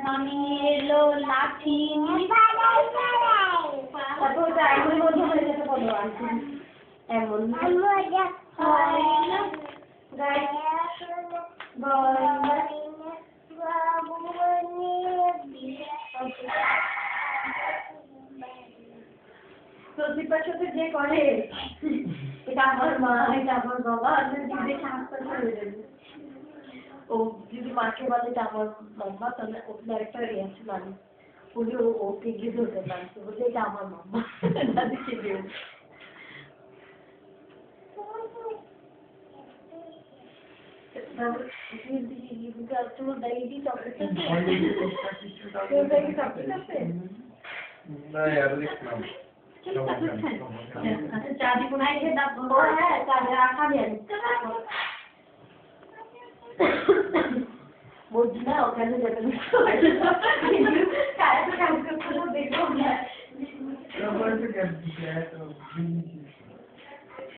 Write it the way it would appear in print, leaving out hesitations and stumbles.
মামি এলো লাঠি এমন প্রদীপার সাথে যে করে এটা আমার মা, এটা আমার বাবা, দেখে হাসতে হয়ে যাবে। ও যদি মাকে বলে এটা আমার মাম্মা, তাহলে ওখানে একটা আছে মানে বলে ওকে গিয়ে ধরতে পারছে, বলে এটা আমার মাম্মা, দাদিকে দিয়ে। বলছি না ওখানে যাবে কাজ করতে দেখবো না।